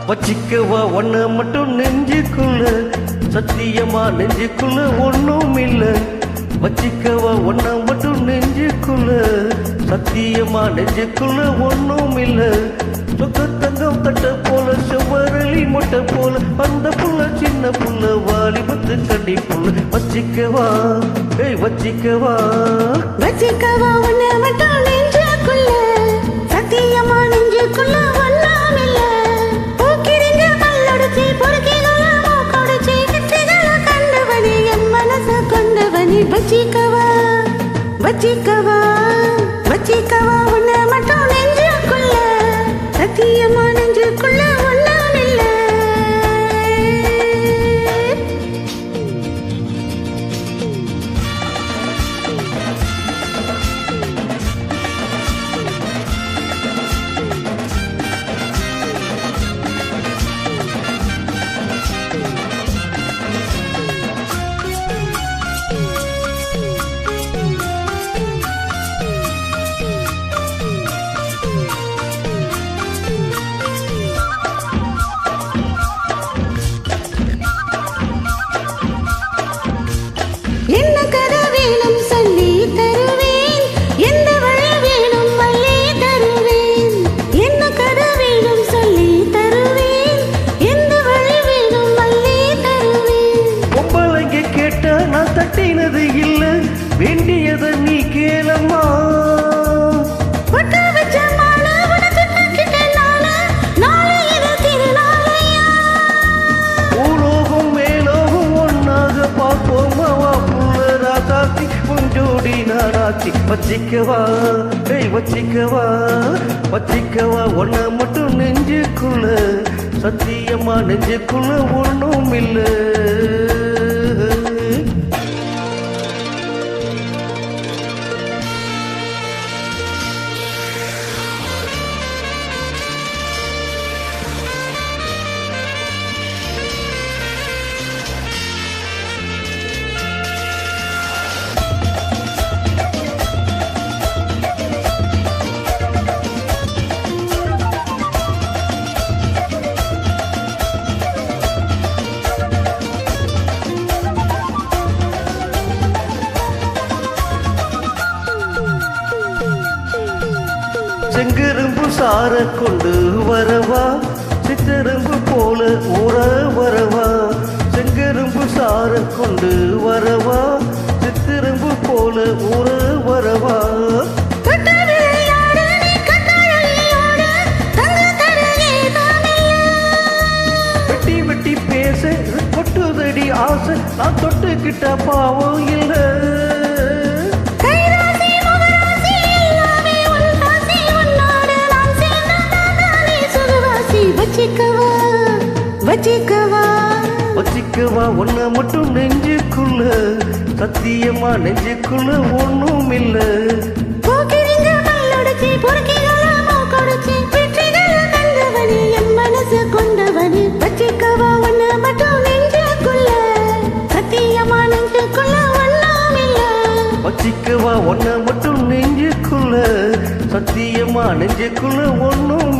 வச்சிக்கவா ஒன்ன மட்டும் நெஞ்சுக்குள்ள, சத்தியமா நெஞ்சுக்குள்ள ஒண்ணும் இல்ல. வச்சிக்கவா ஒன்ன மட்டும் நெஞ்சுக்குள்ள, சத்தியமா நெஞ்சுக்குள்ள ஒண்ணும் இல்ல. சொக்க தங்கம் தட்ட போல செவ்வரளி மொட்டை போல அந்த புள்ள சின்ன புள்ள வாலிபத்து கண்டி புள்ள. வச்சிக்கவா வச்சிக்கவா வச்சிக்கவா ஒன்ன மட்டும் நெஞ்சுக்குள்ள, சத்தியமா நெஞ்சுக்குள்ள ஒண்ணும் இல்ல. போக்கிரிங்க கல்லொடிச்சி பொறுக்கிகள மூக்கொடிச்சி கிட்டிகள கண்டவனி என் மனச கொண்டவனி. வச்சிக்கவா வச்சிக்கவா வச்சிக்கவா ஒன்ன மட்டும் நெஞ்சுக்குள்ள, சத்தியமா நெஞ்சுக்குள்ள ஒண்ணும் இல்ல. என்ன கதை வேணும் சொல்லி தருவேன், எந்த வழி வேணும் வழி தருவேன். என்ன கதை வேணும் சொல்லி தருவேன், எந்த வழி வேணும் வழி தருவேன். பொம்பளைங்க கேட்ட நான் தட்டினது இல்ல, வேண்டியதை நீ கேளம்மா. பொட்டு வச்ச மாலை உனக்கு கட்டிட்டேன் நானு, நாளை இது திருநாளையா. பூலோகம் மேலோகம் ஒன்னாக பார்ப்போமா புள்ள ராசாத்தி கொஞ்சோடி நானாச்சி. வச்சிக்கவா வச்சிக்கவா வச்சிக்கவா ஒன்ன மட்டும் நெஞ்சுக்குள்ள, சத்தியமா நெஞ்சுக்குள்ள ஒண்ணும் இல்ல. செங்கரும்பு சார கொண்டு வரவா, சித்தரும்பு போல ஊற வரவா. செங்கரும்பு சார கொண்டு வரவா, சித்தரும்பு போல ஊற வரவா. தொட்டு விளையாடு நீ கட்டழகியோடு, தங்க தடையே தானில்லை. வெட்டி வெட்டி பேச கொட்டுதடி ஆசை, நான் தொட்டுக்கிட்ட பாவம் இல்ல. கைராசி முகராசி எல்லாமே உன் ராசி, உன்னோடு நான் சேர்ந்தாதானே சுகவாசி. வச்சிக்கவா வச்சிக்கவா வச்சிக்கவா ஒன்ன மட்டும் நெஞ்சுக்குள்ள, சத்தியமா நெஞ்சுக்குள்ள ஒண்ணும் இல்ல. போக்கிரிங்க கல்லொடிச்சி பொறுக்கிகள மூக்கொடிச்சி வெற்றிகள கண்டவனி என் மனசு கொண்டவனி. வச்சிக்கவா ஒன்ன மட்டும் நெஞ்சுக்குள்ள, சத்தியமா நெஞ்சுக்குள்ள ஒண்ணும் இல்ல. வச்சிக்கவா ஒன்ன மட்டும் நெஞ்சுக்குள்ள, சத்தியமா நெஞ்சுக்குள்ள ஒண்ணும்